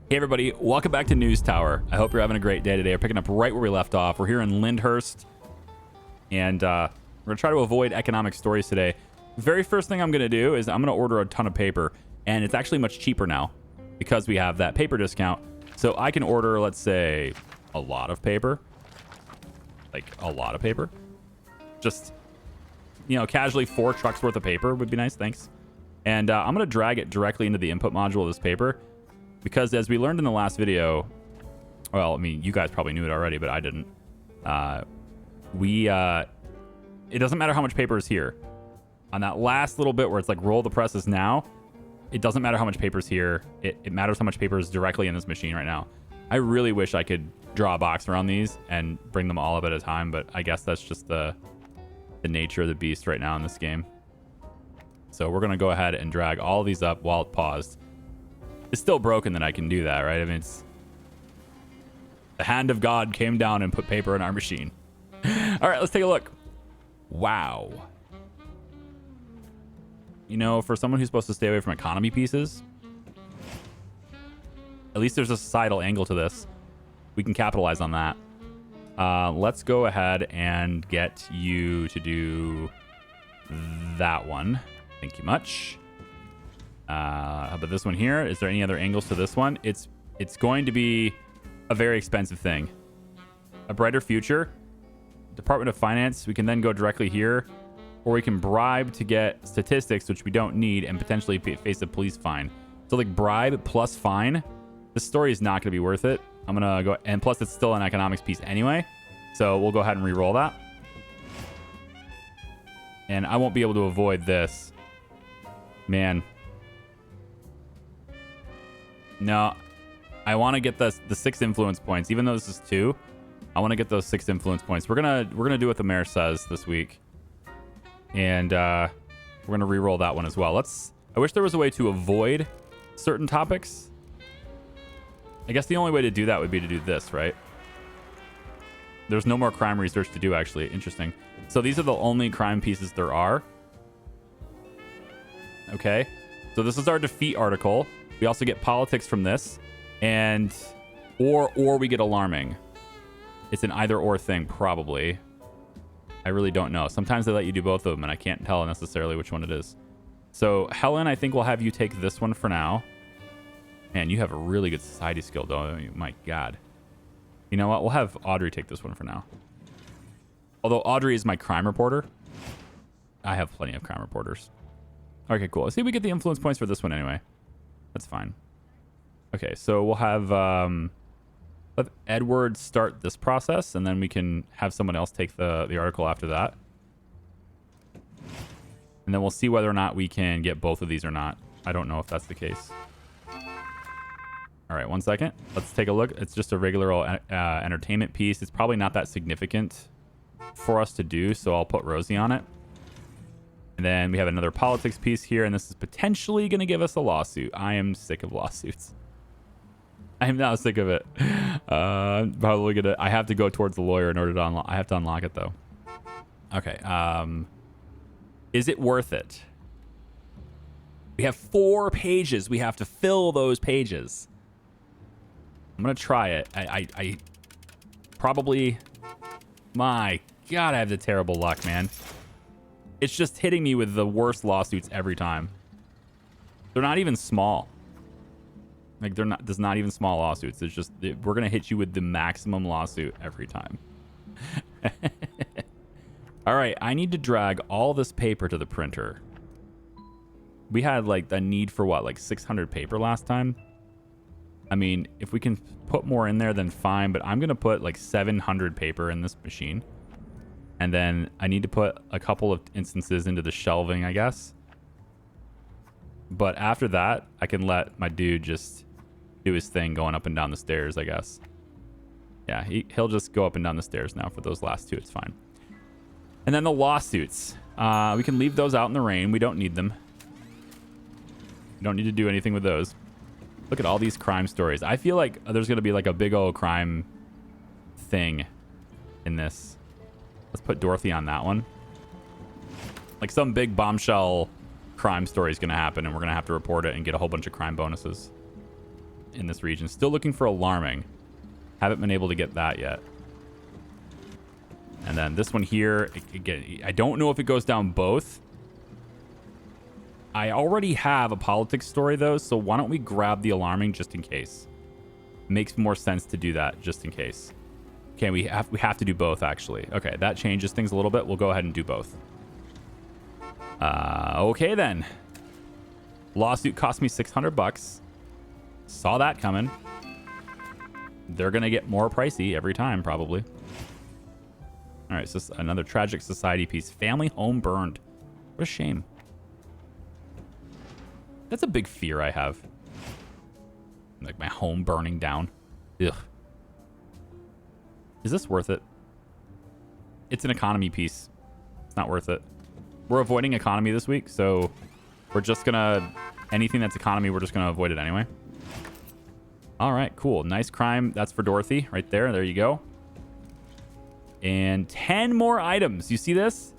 Hey everybody, welcome back to News Tower. I hope you're having a great day today. We're picking up right where we left off. We're here in Lyndhurst, and we're going to try to avoid economic stories today. The very first thing I'm going to do is I'm going to order a ton of paper, and it's actually much cheaper now because we have that paper discount. So I can order, let's say, a lot of paper. Like, a lot of paper. Just, you know, casually 4 trucks worth of paper would be nice, thanks. And I'm going to drag it directly into the input module of this paper. Because as we learned in the last video, well, I mean, you guys probably knew it already, but I didn't. It doesn't matter how much paper is here. On that last little bit where it's like roll the presses now, it doesn't matter how much paper is here. It matters how much paper is directly in this machine right now. I really wish I could draw a box around these and bring them all up at a time, but I guess that's just the nature of the beast right now in this game. So we're going to go ahead and drag all these up while it paused. It's still broken that I can do that, right? I mean, it's the hand of God came down and put paper in our machine. All right, let's take a look. Wow. You know, for someone who's supposed to stay away from economy pieces, at least there's a societal angle to this. We can capitalize on that. Let's go ahead and get you to do that one. Thank you much. How about this one here? Is there any other angles to this one? It's going to be a very expensive thing. A brighter future. Department of Finance. We can then go directly here, or we can bribe to get statistics, which we don't need, and potentially face a police fine. So like bribe plus fine. This story is not going to be worth it. I'm gonna go, and plus it's still an economics piece anyway. So we'll go ahead and re-roll that. And I won't be able to avoid this. Man. No, I want to get the 6 influence points, even though this is 2. I want to get those 6 influence points. We're gonna do what the mayor says this week, and we're gonna re-roll that one as well. I wish there was a way to avoid certain topics. I guess the only way to do that would be to do this, right? There's no more crime research to do, actually. Interesting. So these are the only crime pieces there are. Okay, so this is our defeat article. We also get politics from this, and or we get alarming. It's an either or thing, probably. I really don't know. Sometimes they let you do both of them, and I can't tell necessarily which one it is. So Helen, I think we'll have you take this one for now. Man, you have a really good society skill, though. My God. You know what? We'll have Audrey take this one for now. Although Audrey is my crime reporter. I have plenty of crime reporters. Okay, cool. Let's see if we get the influence points for this one anyway. That's fine. Okay, so we'll have let Edward start this process, and then we can have someone else take the article after that. And then we'll see whether or not we can get both of these or not. I don't know if that's the case. All right, 1 second. Let's take a look. It's just a regular old, entertainment piece. It's probably not that significant for us to do, so I'll put Rosie on it. And then we have another politics piece here, and this is potentially going to give us a lawsuit. I am sick of lawsuits. I am now sick of it. Probably going to... I have to go towards the lawyer in order to unlock... I have to unlock it, though. Okay. Is it worth it? We have 4 pages. We have to fill those pages. I'm going to try it. I probably... My God, I have the terrible luck, man. It's just hitting me with the worst lawsuits every time. They're not even small. Like, there's not even small lawsuits. It's just, we're going to hit you with the maximum lawsuit every time. All right, I need to drag all this paper to the printer. We had, like, a need for, what, like 600 paper last time? I mean, if we can put more in there, then fine. But I'm going to put, like, 700 paper in this machine. And then I need to put a couple of instances into the shelving, I guess. But after that, I can let my dude just do his thing going up and down the stairs, I guess. Yeah, he'll just go up and down the stairs now for those last 2. It's fine. And then the lawsuits. We can leave those out in the rain. We don't need them. We don't need to do anything with those. Look at all these crime stories. I feel like there's going to be like a big old crime thing in this. Let's put Dorothy on that one. Like some big bombshell crime story is going to happen, and we're going to have to report it and get a whole bunch of crime bonuses. in this region. Still looking for alarming. Haven't been able to get that yet. And then this one here, again, I don't know if it goes down both. I already have a politics story though, so why don't we grab the alarming just in case? Makes more sense to do that just in case. Okay, we have to do both actually. Okay, that changes things a little bit. We'll go ahead and do both. Okay then. Lawsuit cost me $600. Saw that coming. They're gonna get more pricey every time probably. All right, so another tragic society piece. Family home burned. What a shame. That's a big fear I have. Like my home burning down. Ugh. Is this worth it? It's an economy piece. It's not worth it. We're avoiding economy this week, so we're just gonna... Anything that's economy, we're just gonna avoid it anyway. All right, cool. Nice crime. That's for Dorothy right there. There you go. And 10 more items. You see this?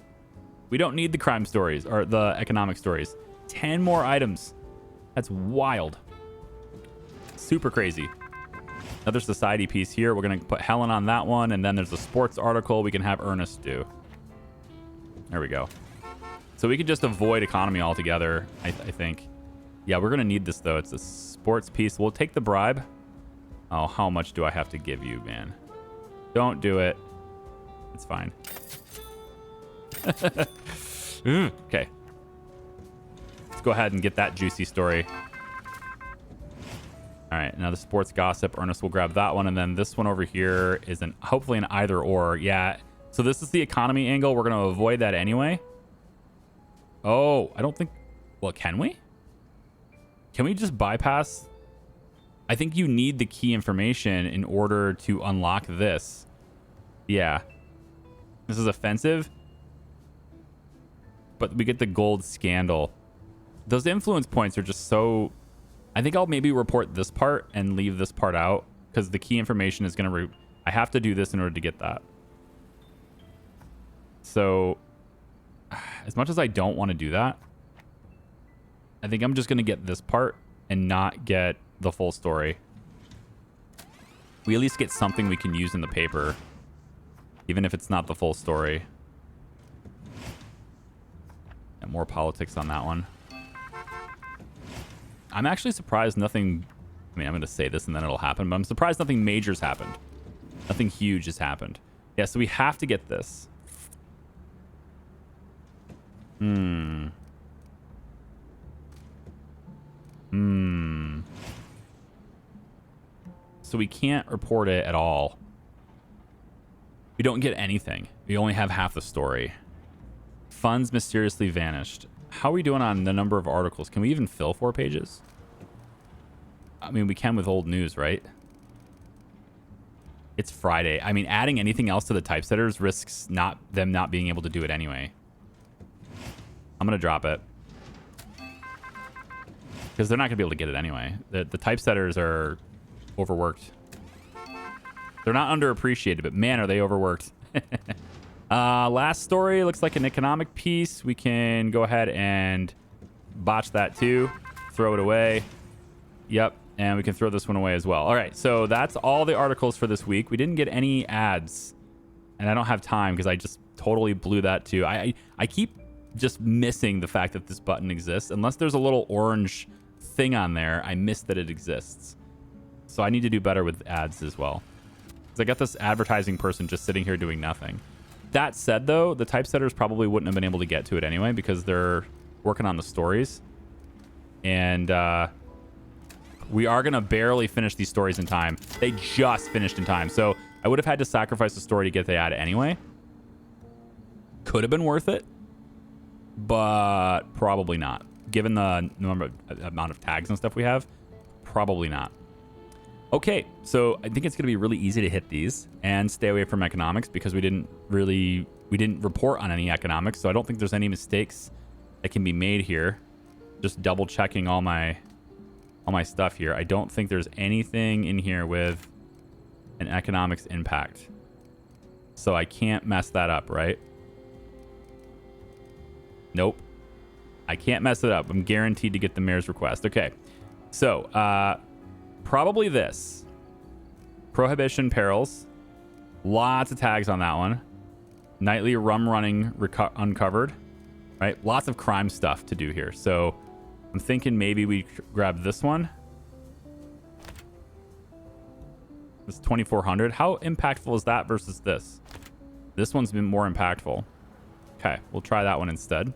We don't need the crime stories or the economic stories. 10 more items. That's wild. Super crazy. Another society piece here. We're going to put Helen on that one. And then there's a sports article we can have Ernest do. There we go. So we could just avoid economy altogether, I think. Yeah, we're going to need this, though. It's a sports piece. We'll take the bribe. Oh, how much do I have to give you, man? Don't do it. It's fine. Okay. Let's go ahead and get that juicy story. All right, now the sports gossip. Ernest will grab that one, and then this one over here is hopefully an either or. Yeah, so this is the economy angle. We're going to avoid that anyway. Oh, I don't think... Well, can we? Can we just bypass... I think you need the key information in order to unlock this. Yeah. This is offensive. But we get the gold scandal. Those influence points are just so... I think I'll maybe report this part and leave this part out. Because the key information is going to... I have to do this in order to get that. So... As much as I don't want to do that, I think I'm just going to get this part and not get the full story. We at least get something we can use in the paper, even if it's not the full story. And more politics on that one. I'm actually surprised nothing... I mean, I'm going to say this and then it'll happen, but I'm surprised nothing major's happened. Nothing huge has happened. Yeah, so we have to get this. So we can't report it at all. We don't get anything. We only have half the story. Funds mysteriously vanished. How are we doing on the number of articles? Can we even fill 4 pages? I mean, we can with old news, right? It's Friday. I mean, adding anything else to the typesetters risks them not being able to do it anyway. I'm going to drop it. Because they're not going to be able to get it anyway. The typesetters are overworked. They're not underappreciated, but man, are they overworked. Last story looks like an economic piece. We can go ahead and botch that too. Throw it away. Yep. And we can throw this one away as well. All right. So that's all the articles for this week. We didn't get any ads. And I don't have time because I just totally blew that too. I keep just missing the fact that this button exists. Unless there's a little orange thing on there, I miss that it exists. So I need to do better with ads as well. Because I got this advertising person just sitting here doing nothing. That said, though, the typesetters probably wouldn't have been able to get to it anyway because they're working on the stories. And we are going to barely finish these stories in time. They just finished in time. So I would have had to sacrifice the story to get the ad anyway. Could have been worth it. But probably not. Given the amount of tags and stuff we have, probably not. Okay, so I think it's going to be really easy to hit these and stay away from economics because we didn't report on any economics, so I don't think there's any mistakes that can be made here. Just double checking all my stuff here. I don't think there's anything in here with an economics impact. So I can't mess that up, right? Nope. I can't mess it up. I'm guaranteed to get the mayor's request. Okay. So, Probably this. Prohibition Perils. Lots of tags on that one. Nightly rum running uncovered. Right? Lots of crime stuff to do here. So I'm thinking maybe we grab this one. This 2400. How impactful is that versus this? This one's been more impactful. Okay, we'll try that one instead.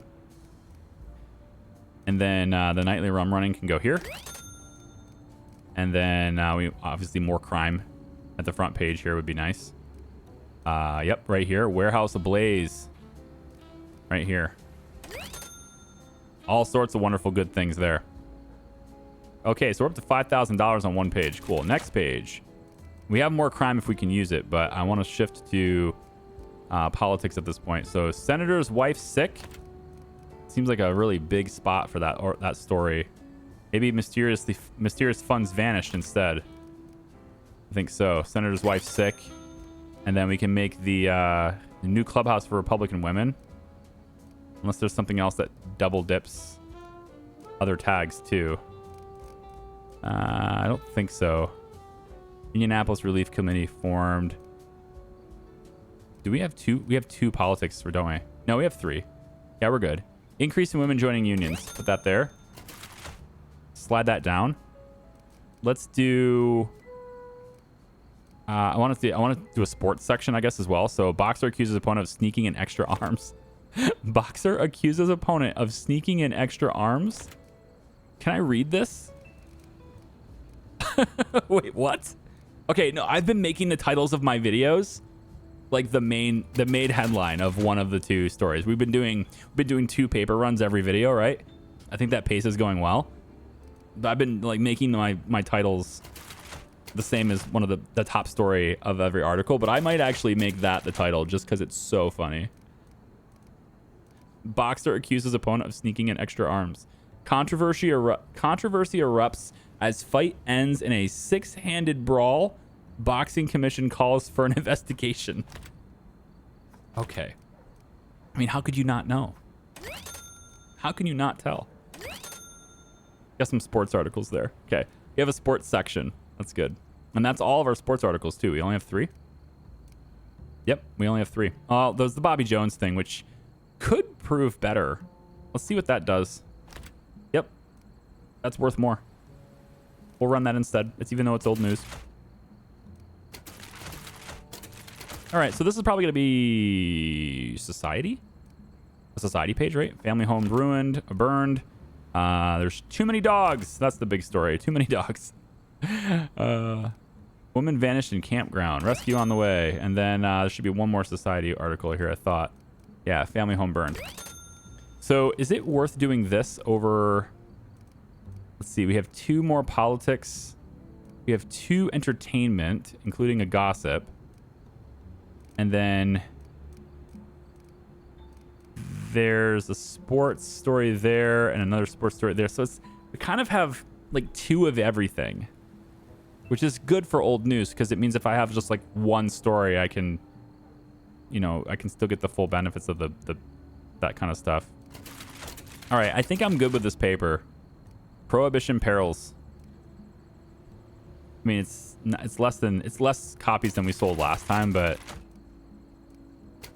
And then the nightly rum running can go here. And then we obviously more crime at the front page here would be nice. Yep, right here. Warehouse ablaze. Right here. All sorts of wonderful good things there. Okay, so we're up to $5,000 on one page. Cool. Next page. We have more crime if we can use it, but I want to shift to politics at this point. So senator's wife sick. Seems like a really big spot for that story. Maybe mysterious funds vanished instead. I think so. Senator's wife sick. And then we can make the new clubhouse for Republican women. Unless there's something else that double dips other tags too. I don't think so. Indianapolis Relief Committee formed. Do we have two? We have two politics, or don't we? No, we have three. Yeah, we're good. Increase in women joining unions. Put that there. Slide that down. Let's do... I want to do a sports section, I guess, as well. So, Boxer accuses opponent of sneaking in extra arms. Boxer accuses opponent of sneaking in extra arms? Can I read this? Wait, what? Okay, no, I've been making the titles of my videos like the main headline of one of the two stories. We've been doing two paper runs every video, right? I think that pace is going well. But I've been like making my titles the same as one of the top story of every article, but I might actually make that the title just because it's so funny. Boxer accuses opponent of sneaking in extra arms. Controversy erupts as fight ends in a six-handed brawl. Boxing Commission calls for an investigation. Okay. I mean, how could you not know? How can you not tell? Got some sports articles there. Okay. We have a sports section. That's good. And that's all of our sports articles, too. We only have 3? Yep, we only have 3. Oh, there's the Bobby Jones thing, which could prove better. Let's see what that does. Yep. That's worth more. We'll run that instead. It's even though it's old news. All right, so this is probably going to be society. A society page, right? Family home ruined, burned. There's too many dogs. That's the big story. Too many dogs. Woman vanished in campground. Rescue on the way. And then there should be one more society article here, I thought. Yeah, family home burned. So is it worth doing this over... Let's see. We have 2 more politics. We have 2 entertainment, including a gossip. And then there's a sports story there and another sports story there. So we kind of have like 2 of everything, which is good for old news because it means if I have just like one story, I can, I can still get the full benefits of that kind of stuff. All right, I think I'm good with this paper. Prohibition Perils. I mean, it's less copies than we sold last time, but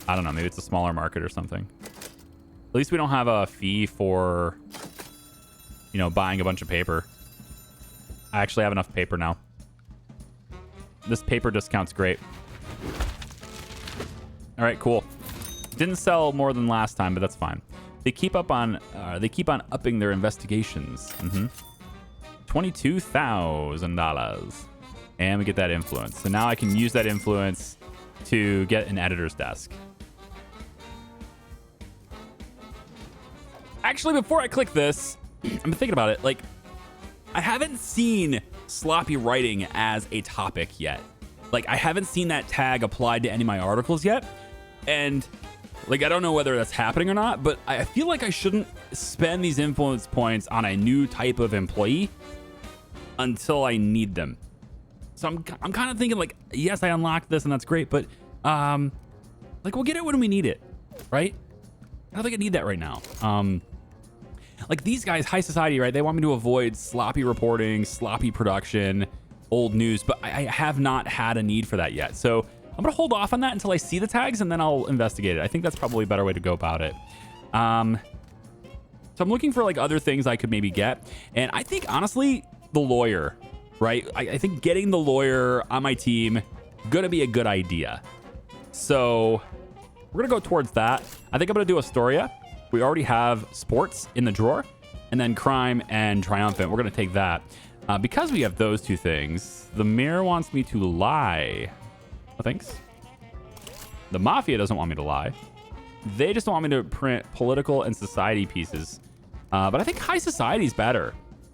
I don't know. Maybe it's a smaller market or something. At least we don't have a fee for, buying a bunch of paper. I actually have enough paper now. This paper discount's great. All right, cool. Didn't sell more than last time, but that's fine. They keep on upping their investigations. $22,000, and we get that influence. So now I can use that influence to get an editor's desk. Actually, before I click this, I'm thinking about it. Like, I haven't seen sloppy writing as a topic yet. Like, I haven't seen that tag applied to any of my articles yet. And, like, I don't know whether that's happening or not, but I feel like I shouldn't spend these influence points on a new type of employee until I need them. So I'm kind of thinking, like, yes, I unlocked this and that's great, but, like, we'll get it when we need it, right? I don't think I need that right now. Like these guys, high society, right? They want me to avoid sloppy reporting, sloppy production, old news, but I have not had a need for that yet. So I'm going to hold off on that until I see the tags, and then I'll investigate it. I think that's probably a better way to go about it. So I'm looking for like other things I could maybe get. And I think, honestly, the lawyer, right? I think getting the lawyer on my team going to be a good idea. So we're going to go towards that. I think I'm going to do Astoria. We already have sports in the drawer, and then crime and triumphant. We're going to take that. Because we have those two things, the mayor wants me to lie. Oh, thanks. The mafia doesn't want me to lie. They just don't want me to print political and society pieces. But I think high society is better.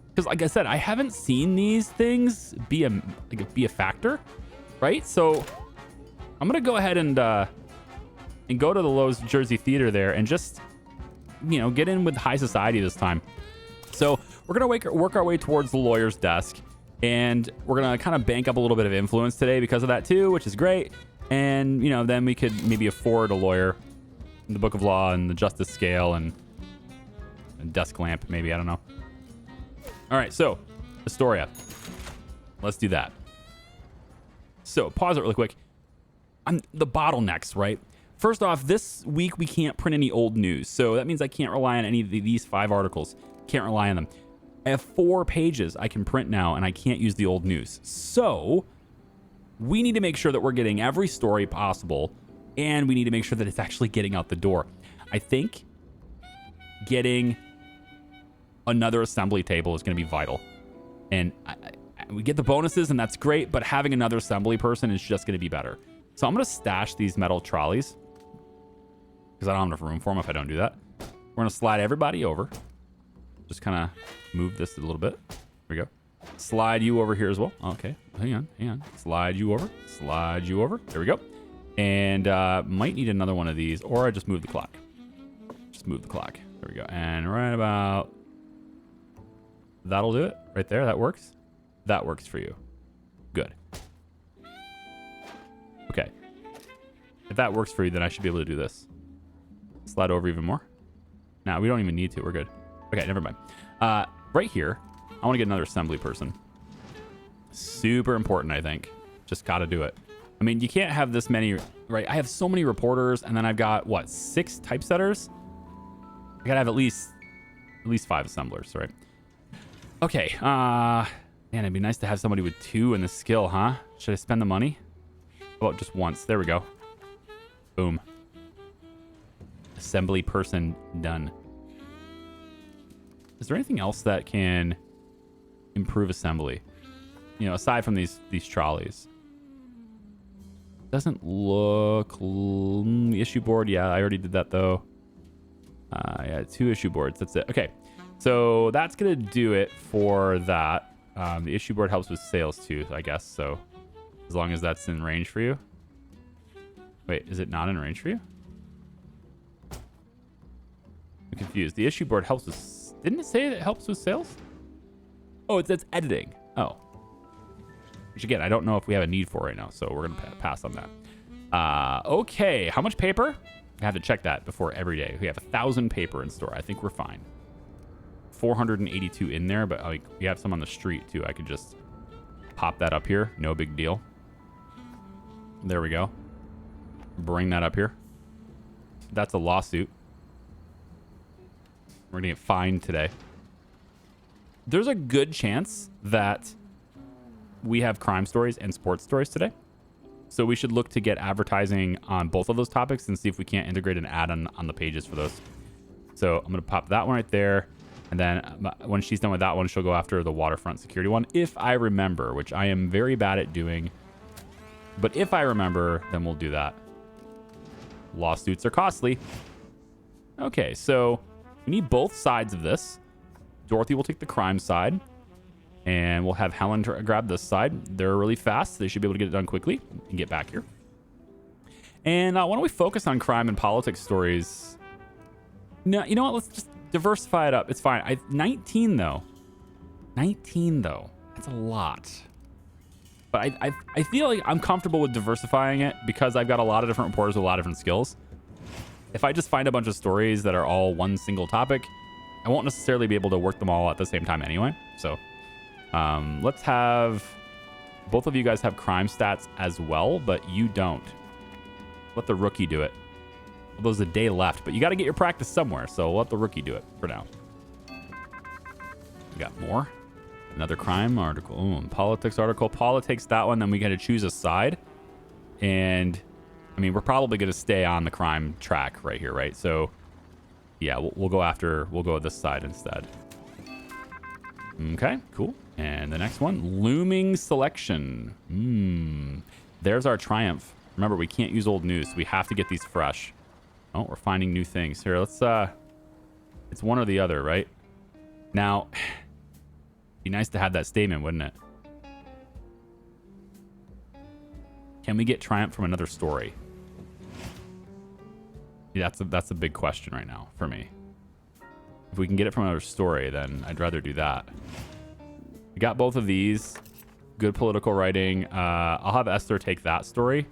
Because like I said, I haven't seen these things be a factor, right? So I'm going to go ahead and go to the Lowe's Jersey Theater there and just, get in with high society this time. So we're going to work our way towards the lawyer's desk, and we're going to kind of bank up a little bit of influence today because of that too, which is great. And, then we could maybe afford a lawyer in the book of law and the justice scale and a desk lamp, maybe. I don't know. All right. So Astoria, let's do that. So pause it really quick. The bottlenecks, right? First off, this week we can't print any old news. So that means I can't rely on any of these 5 articles. Can't rely on them. I have 4 pages I can print now, and I can't use the old news. So we need to make sure that we're getting every story possible, and we need to make sure that it's actually getting out the door. I think getting another assembly table is going to be vital. And we get the bonuses, and that's great, but having another assembly person is just going to be better. So I'm going to stash these metal trolleys because I don't have enough room for them if I don't do that. We're going to slide everybody over. Just kind of move this a little bit. There we go. Slide you over here as well. Okay, hang on. Slide you over. Slide you over. There we go. And might need another one of these, or I just move the clock. Just move the clock. There we go. And right about... that'll do it. Right there. That works. That works for you. Good. Okay. If that works for you, then I should be able to do this. Slide over even more. Now, we don't even need to. We're good. Okay, never mind. Right here, I want to get another assembly person. Super important, I think. Just got to do it. I mean, you can't have this many, right? I have so many reporters, and then I've got, 6 typesetters? I got to have at least 5 assemblers, right? Okay. Man, it'd be nice to have somebody with 2 in the skill, huh? Should I spend the money? How about just once? There we go. Boom. Assembly person done. Is there anything else that can improve assembly? Aside from these trolleys. Doesn't look... the issue board. Yeah, I already did that, though. Yeah, 2 issue boards. That's it. Okay. So that's going to do it for that. The issue board helps with sales, too, I guess. So as long as that's in range for you. Wait, is it not in range for you? I'm confused. The issue board helps with... didn't it say it helps with sales? Oh, that's editing. Oh. Which, again, I don't know if we have a need for right now, so we're going to pass on that. Okay. How much paper? I have to check that before every day. We have 1,000 paper in store. I think we're fine. 482 in there, but we have some on the street, too. I could just pop that up here. No big deal. There we go. Bring that up here. That's a lawsuit. We're going to get fined today. There's a good chance that we have crime stories and sports stories today. So we should look to get advertising on both of those topics and see if we can't integrate an ad on the pages for those. So I'm going to pop that one right there. And then when she's done with that one, she'll go after the waterfront security one. If I remember, which I am very bad at doing. But if I remember, then we'll do that. Lawsuits are costly. Okay, so we need both sides of this. Dorothy will take the crime side. And we'll have Helen grab this side. They're really fast. They should be able to get it done quickly and get back here. And why don't we focus on crime and politics stories? No, you know what? Let's just diversify it up. It's fine. 19, though. 19, though. That's a lot. But I feel like I'm comfortable with diversifying it because I've got a lot of different reporters with a lot of different skills. If I just find a bunch of stories that are all one single topic, I won't necessarily be able to work them all at the same time anyway. So let's have Both of you guys have crime stats as well, but you don't. Let the rookie do it. Well, there's a day left, but you got to get your practice somewhere, so let the rookie do it for now. We got more. Another crime article. Ooh, politics article. Politics, that one. Then we got to choose a side. And, I mean, we're probably going to stay on the crime track right here, right? So, yeah, we'll go this side instead. Okay, cool. And the next one, looming selection. There's our triumph. Remember, we can't use old news, so we have to get these fresh. Oh, we're finding new things. Here, let's, it's one or the other, right? Now, be nice to have that statement, wouldn't it? Can we get triumph from another story? Yeah, that's a big question right now for me. If we can get it from another story, then I'd rather do that. We got both of these. Good political writing. I'll have Esther take that story.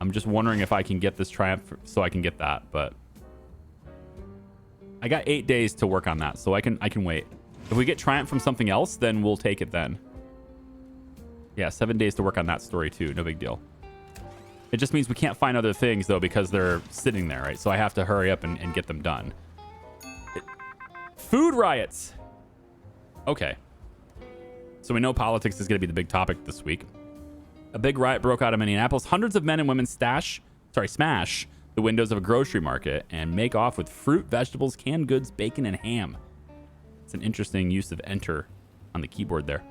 I'm just wondering if I can get this triumph so I can get that, but I got 8 days to work on that, so I can wait. If we get triumph from something else, then we'll take it then. Yeah, 7 days to work on that story too. No big deal. It just means we can't find other things though because they're sitting there, right? So I have to hurry up and get them done. Food riots. Okay. So we know politics is going to be the big topic this week. A big riot broke out in Minneapolis. Hundreds of men and women smash the windows of a grocery market and make off with fruit, vegetables, canned goods, bacon, and ham. It's an interesting use of enter on the keyboard there.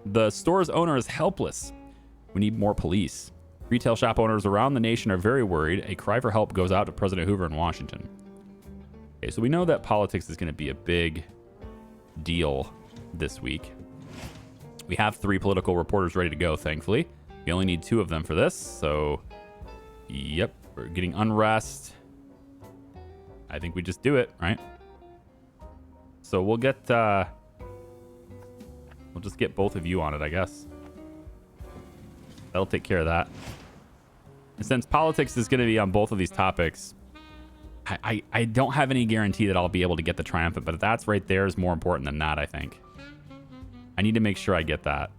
The store's owner is helpless. We need more police. Retail shop owners around the nation are very worried. A cry for help goes out to President Hoover in Washington. Okay, so we know that politics is going to be a big deal this week. We have 3 political reporters ready to go, thankfully. We only need 2 of them for this, so yep, we're getting unrest. I think we just do it, right? So we'll get, we'll just get both of you on it, I guess. That'll take care of that. And since politics is going to be on both of these topics, I don't have any guarantee that I'll be able to get the triumphant, but that's right there is more important than that, I think. I need to make sure I get that.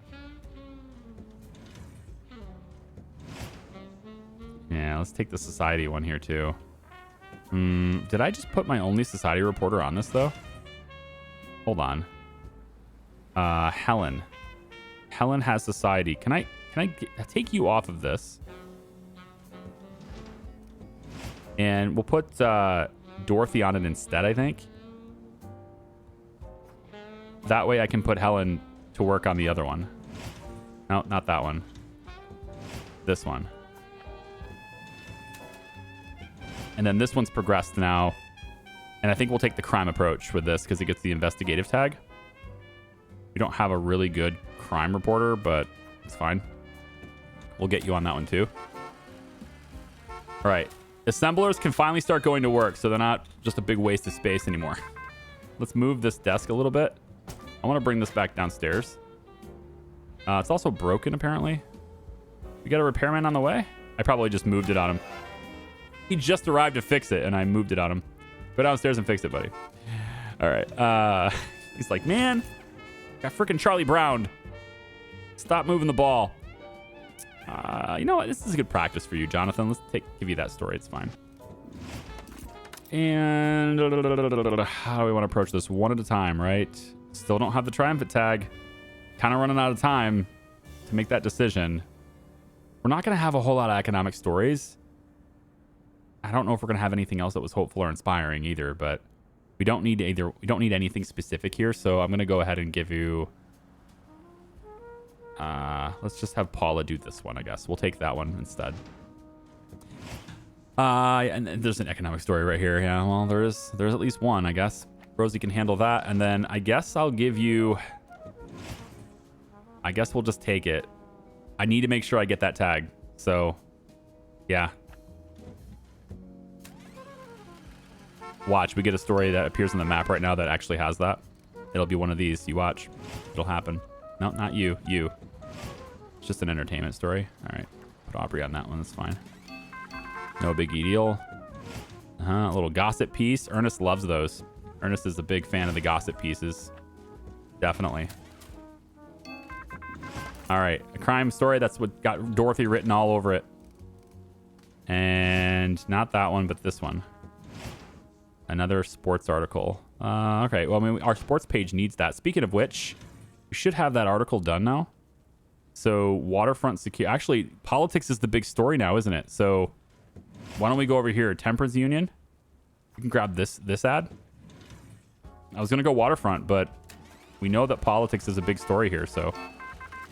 Yeah, let's take the society one here too. Did I just put my only society reporter on this though? Hold on. Helen. Helen has society. Can I take you off of this? And we'll put Dorothy on it instead, I think. That way I can put Helen to work on the other one. No, not that one. This one. And then this one's progressed now. And I think we'll take the crime approach with this because it gets the investigative tag. We don't have a really good crime reporter, but it's fine. We'll get you on that one too. All right. Assemblers can finally start going to work, so they're not just a big waste of space anymore. Let's move this desk a little bit. I want to bring this back downstairs. It's also broken, apparently. We got a repairman on the way? I probably just moved it on him. He just arrived to fix it, and I moved it on him. Go downstairs and fix it, buddy. All right. He's like, man, got freaking Charlie Brown. Stop moving the ball. You know what? This is good practice for you, Jonathan. Let's give you that story. It's fine. And how do we want to approach this? One at a time, right? Still don't have the triumphant tag. Kind of running out of time to make that decision. We're not going to have a whole lot of economic stories. I don't know if we're going to have anything else that was hopeful or inspiring either, but we don't need anything specific here. So I'm going to go ahead and give you, let's just have Paula do this one, I guess. We'll take that one instead. And there's an economic story right here. Yeah, well, there's at least one, I guess. Rosie can handle that. And then I guess I'll give you, I guess we'll just take it. I need to make sure I get that tag. So, yeah. Watch, we get a story that appears on the map right now that actually has that. It'll be one of these. You watch. It'll happen. No, not you. You. It's just an entertainment story. All right. Put Aubrey on that one. That's fine. No biggie deal. A little gossip piece. Ernest loves those. Ernest is a big fan of the gossip pieces. Definitely. All right, a crime story. That's what got Dorothy written all over it. And not that one, but this one. Another sports article. Okay, well, I mean, our sports page needs that. Speaking of which, we should have that article done now. So waterfront secure. Actually, politics is the big story now, isn't it? So why don't we go over here? Temperance Union. You can grab this ad. I was going to go waterfront, but we know that politics is a big story here. So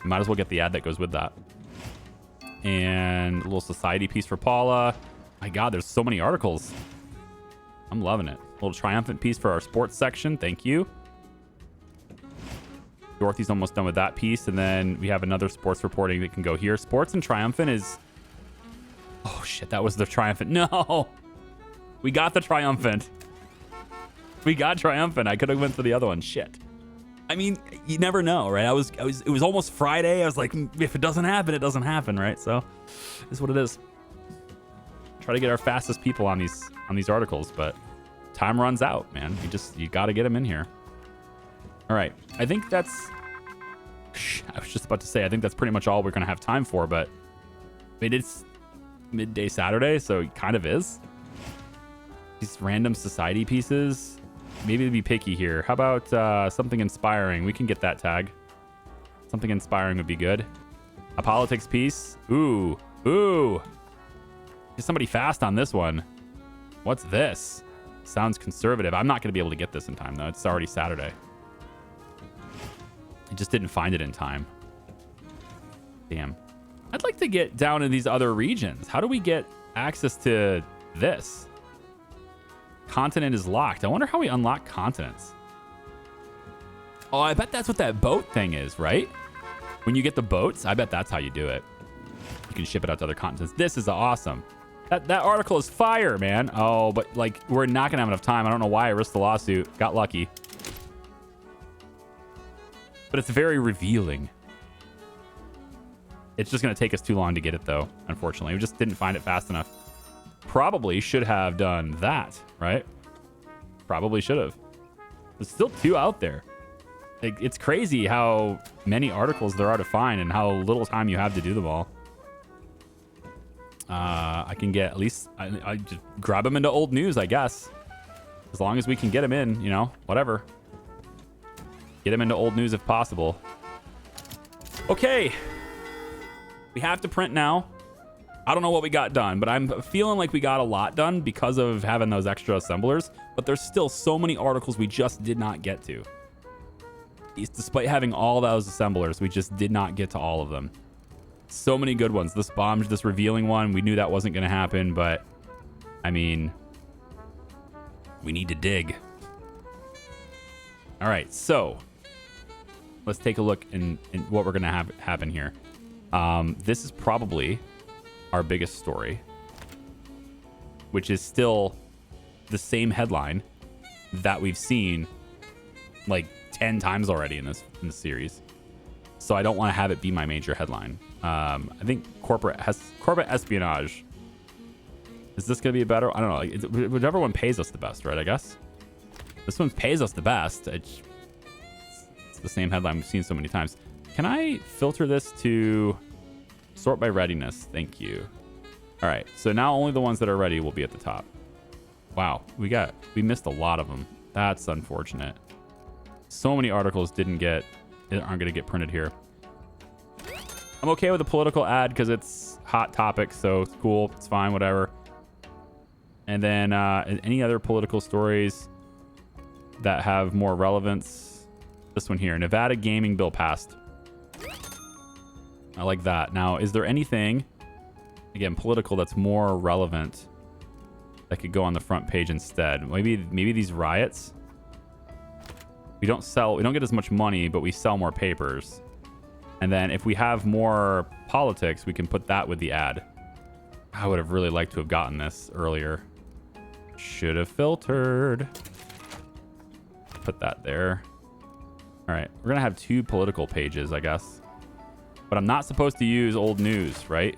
might as well get the ad that goes with that. And a little society piece for Paula. My God, there's so many articles. I'm loving it. A little triumphant piece for our sports section. Thank you. Dorothy's almost done with that piece. And then we have another sports reporting that can go here. Sports and triumphant is... Oh, shit. That was the triumphant. No. We got the triumphant. We got triumphant. I could have went for the other one. Shit. I mean, you never know, right? It was almost Friday. I was like, if it doesn't happen, it doesn't happen, right? So it's what it is. Try to get our fastest people on these articles, but time runs out, man. You got to get them in here. All right. I think that's... I was just about to say, I think that's pretty much all we're going to have time for, but I mean, it's midday Saturday, so it kind of is. These random society pieces... Maybe to be picky here. How about something inspiring? We can get that tag. Something inspiring would be good. A politics piece. Ooh. Is somebody fast on this one? What's this? Sounds conservative. I'm not going to be able to get this in time, though. It's already Saturday. I just didn't find it in time. Damn. I'd like to get down in these other regions. How do we get access to this? Continent is locked. I wonder how we unlock continents. Oh, I bet that's what that boat thing is, right? When you get the boats, I bet that's how you do it. You can ship it out to other continents. This is awesome. That article is fire, man. Oh, but like we're not gonna have enough time. I don't know why I risked the lawsuit. Got lucky. But it's very revealing. It's just gonna take us too long to get it though, unfortunately. We just didn't find it fast enough. Probably should have done that, right? Probably should have. There's still 2 out there. It's crazy how many articles there are to find and how little time you have to do them all. I can get at least... I just grab them into old news, I guess. As long as we can get them in, you know, whatever. Get them into old news if possible. Okay. We have to print now. I don't know what we got done, but I'm feeling like we got a lot done because of having those extra assemblers. But there's still so many articles we just did not get to. Despite having all those assemblers, we just did not get to all of them. So many good ones. This revealing one, we knew that wasn't going to happen, but I mean, we need to dig. All right, so let's take a look in what we're going to have happen here. This is probably our biggest story, which is still the same headline that we've seen like 10 times already in this series. So I don't want to have it be my major headline. I think corporate espionage. Is this going to be better? I don't know. Whichever one pays us the best, right? I guess this one pays us the best. It's the same headline we've seen so many times. Can I filter this to sort by readiness? Thank you. All right. So now only the ones that are ready will be at the top. Wow. We missed a lot of them. That's unfortunate. So many articles aren't going to get printed here. I'm okay with the political ad because it's hot topic, so it's cool. It's fine, whatever. And then any other political stories that have more relevance? This one here, Nevada gaming bill passed. I like that. Now, is there anything, again, political that's more relevant that could go on the front page instead? Maybe these riots. We don't get as much money, but we sell more papers. And then if we have more politics, we can put that with the ad. I would have really liked to have gotten this earlier. Should have filtered. Put that there. All right, we're gonna have 2 political pages, I guess. But I'm not supposed to use old news, right?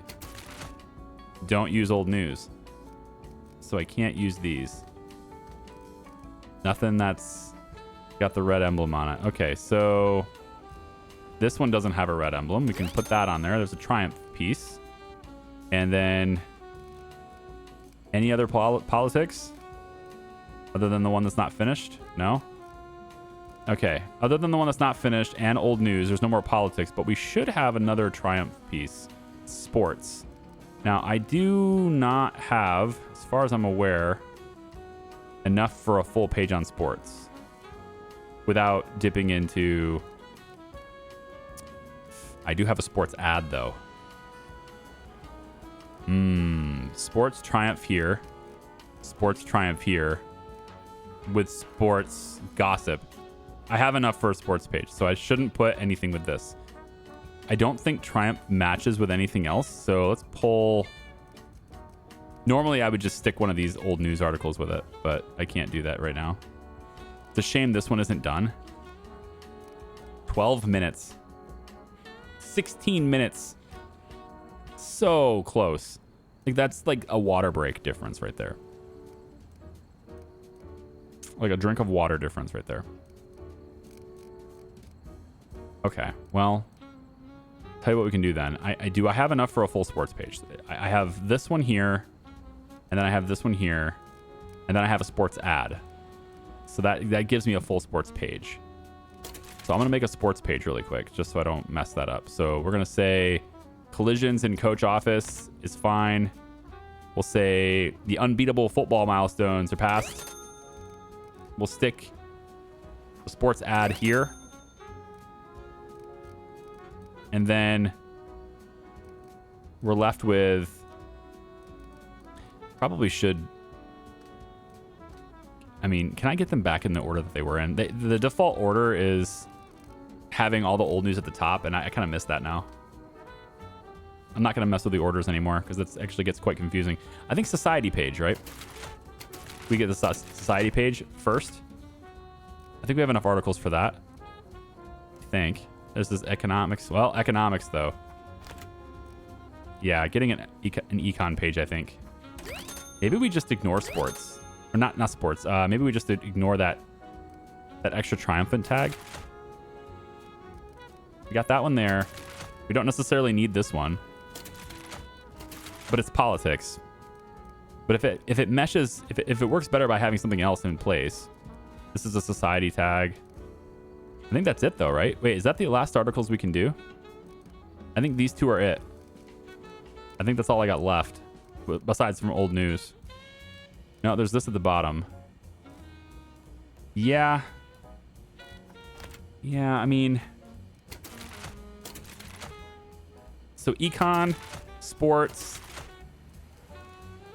Don't use old news. So I can't use these. Nothing that's got the red emblem on it. Okay, so This one doesn't have a red emblem. We can put that on there. There's a triumph piece. And then any other politics other than the one that's not finished? No? Okay. Other than the one that's not finished and old news, there's no more politics, but we should have another triumph piece. Sports. Now, I do not have, as far as I'm aware, enough for a full page on sports without dipping into... I do have a sports ad, though. Sports triumph here. Sports triumph here. With sports gossip. I have enough for a sports page, so I shouldn't put anything with this. I don't think triumph matches with anything else, so let's pull... Normally, I would just stick one of these old news articles with it, but I can't do that right now. It's a shame this one isn't done. 12 minutes. 16 minutes. So close. Like, that's like a water break difference right there. Like a drink of water difference right there. Okay, well, tell you what we can do then. I have enough for a full sports page. I have this one here, and then I have this one here, and then I have a sports ad. So that gives me a full sports page. So I'm going to make a sports page really quick, just so I don't mess that up. So we're going to say collisions in coach office is fine. We'll say the unbeatable football milestones are passed. We'll stick the sports ad here. And then we're left with... Probably should... I mean, can I get them back in the order that they were in? The default order is having all the old news at the top, and I kind of miss that now. I'm not going to mess with the orders anymore because that actually gets quite confusing. I think society page, right? We get the society page first. I think we have enough articles for that. I think. This is economics. Well, economics, though. Yeah, getting an econ page, I think. Maybe we just ignore sports. Or not sports. Maybe we just ignore that extra triumphant tag. We got that one there. We don't necessarily need this one. But it's politics. But if it meshes, if it works better by having something else in place. This is a society tag. I think that's it though, right? Wait, is that the last articles we can do? I think these two are it. I think that's all I got left. Besides from old news. No, there's this at the bottom. Yeah. Yeah, I mean... So econ, sports,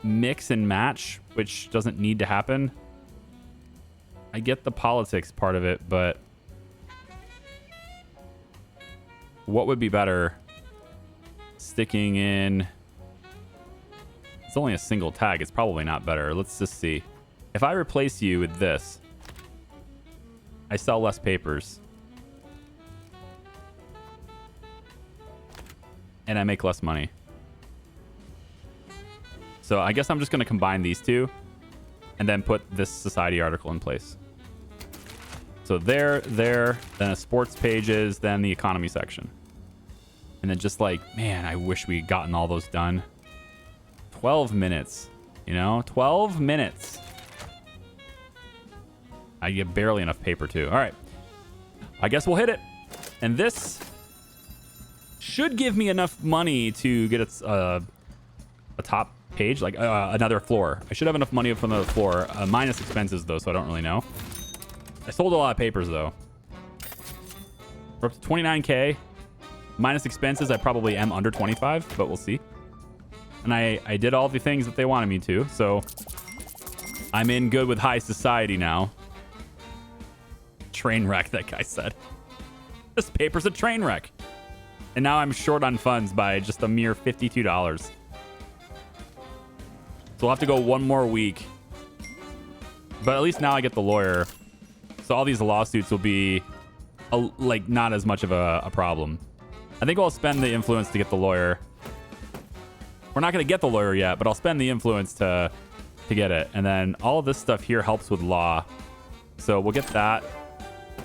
mix and match, which doesn't need to happen. I get the politics part of it, but... What would be better? Sticking in... It's only a single tag. It's probably not better. Let's just see. If I replace you with this, I sell less papers. And I make less money. So I guess I'm just going to combine these two and then put this society article in place. So there, then a sports pages, then the economy section. And then just like, man, I wish we'd gotten all those done. 12 minutes, you know, 12 minutes. I get barely enough paper too. All right, I guess we'll hit it. And this should give me enough money to get its a top page, like another floor. I should have enough money from the floor, minus expenses though, so I don't really know. I sold a lot of papers though. We're up to 29K. Minus expenses, I probably am under 25, but we'll see. And I did all the things that they wanted me to, so I'm in good with high society now. Train wreck, that guy said. This paper's a train wreck. And now I'm short on funds by just a mere $52. So we'll have to go one more week. But at least now I get the lawyer. So all these lawsuits will be like not as much of a problem. I think I'll spend the influence to get the lawyer. We're not going to get the lawyer yet, but I'll spend the influence to get it. And then all of this stuff here helps with law. So we'll get that.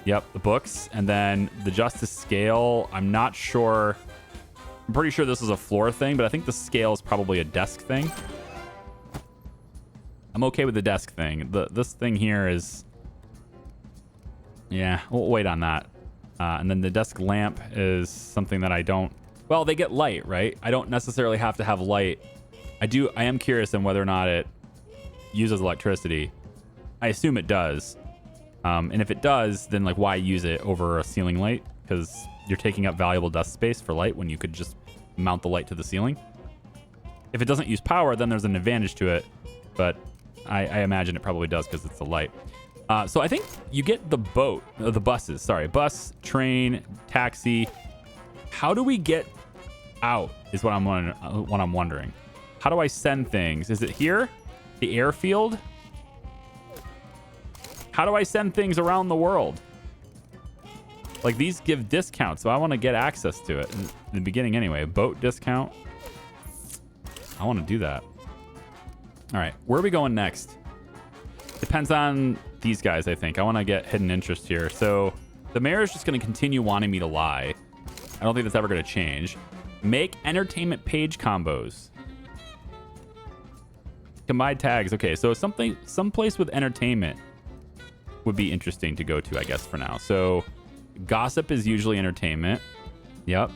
Yep, the books. And then the justice scale, I'm not sure. I'm pretty sure this is a floor thing, but I think the scale is probably a desk thing. I'm okay with the desk thing. This thing here is... Yeah, we'll wait on that. And then the desk lamp is something that I don't... Well, they get light, right? I don't necessarily have to have light. I am curious on whether or not it uses electricity. I assume it does. And if it does, then like why use it over a ceiling light? Because you're taking up valuable desk space for light when you could just mount the light to the ceiling. If it doesn't use power, then there's an advantage to it. But I imagine it probably does because it's the light. So I think you get the buses. Sorry, bus, train, taxi. How do we get out is what I'm wondering. How do I send things? Is it here? The airfield? How do I send things around the world? Like these give discounts, so I want to get access to it in the beginning anyway. Boat discount. I want to do that. All right, where are we going next? Depends on these guys, I think. I want to get hidden interest here. So the mayor is just going to continue wanting me to lie. I don't think that's ever going to change. Make entertainment page combos. Combine tags. Okay, so someplace with entertainment would be interesting to go to, I guess, for now. So gossip is usually entertainment. Yep.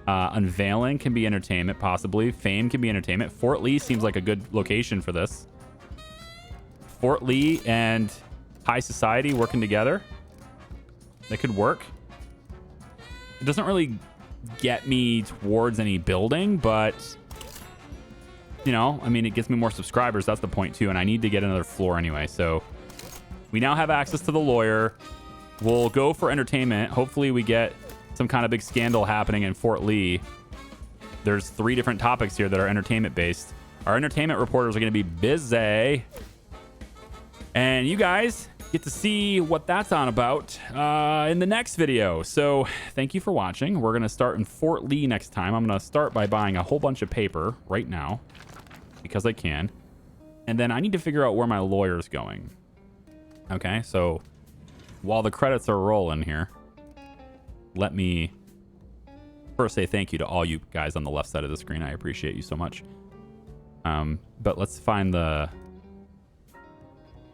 Unveiling can be entertainment, possibly. Fame can be entertainment. Fort Lee seems like a good location for this. Fort Lee and high society working together. That could work. It doesn't really get me towards any building, but you know, I mean, it gets me more subscribers. That's the point too. And I need to get another floor anyway. So we now have access to the lawyer. We'll go for entertainment. Hopefully we get some kind of big scandal happening in Fort Lee. There's 3 different topics here that are entertainment based. Our entertainment reporters are going to be busy. And you guys get to see what that's on about in the next video. So thank you for watching. We're going to start in Fort Lee next time. I'm going to start by buying a whole bunch of paper right now because I can. And then I need to figure out where my lawyer's going. Okay, so while the credits are rolling here, let me first say thank you to all you guys on the left side of the screen. I appreciate you so much. But let's find the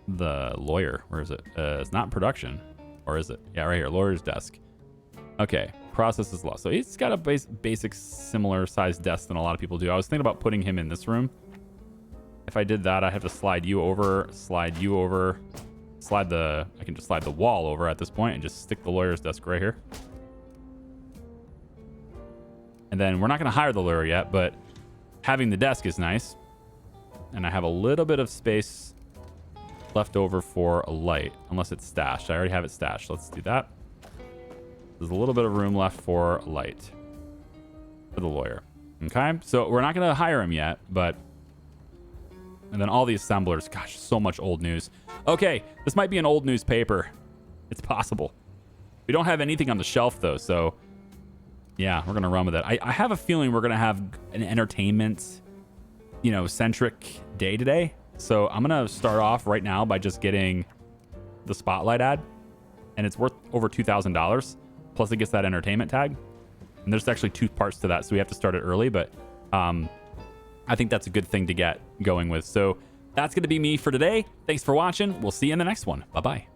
lawyer. Where is it? It's not in production, or is it? Yeah, right here, lawyer's desk. Okay, process is lost. So he's got a basic similar sized desk than a lot of people do. I was thinking about putting him in this room. If I did that, I have to slide you over, slide you over, I can just slide the wall over at this point and just stick the lawyer's desk right here. And then we're not going to hire the lawyer yet, but having the desk is nice. And I have a little bit of space left over for a light, unless it's stashed. I already have it stashed. Let's do that. There's a little bit of room left for a light for the lawyer. Okay, so we're not going to hire him yet, but... And then all the assemblers. Gosh, so much old news. Okay, this might be an old newspaper. It's possible. We don't have anything on the shelf, though, so... Yeah, we're going to run with it. I have a feeling we're going to have an entertainment, centric day today. So I'm going to start off right now by just getting the spotlight ad. And it's worth over $2,000. Plus it gets that entertainment tag. And there's actually 2 parts to that, so we have to start it early. But I think that's a good thing to get going with. So that's going to be me for today. Thanks for watching. We'll see you in the next one. Bye-bye.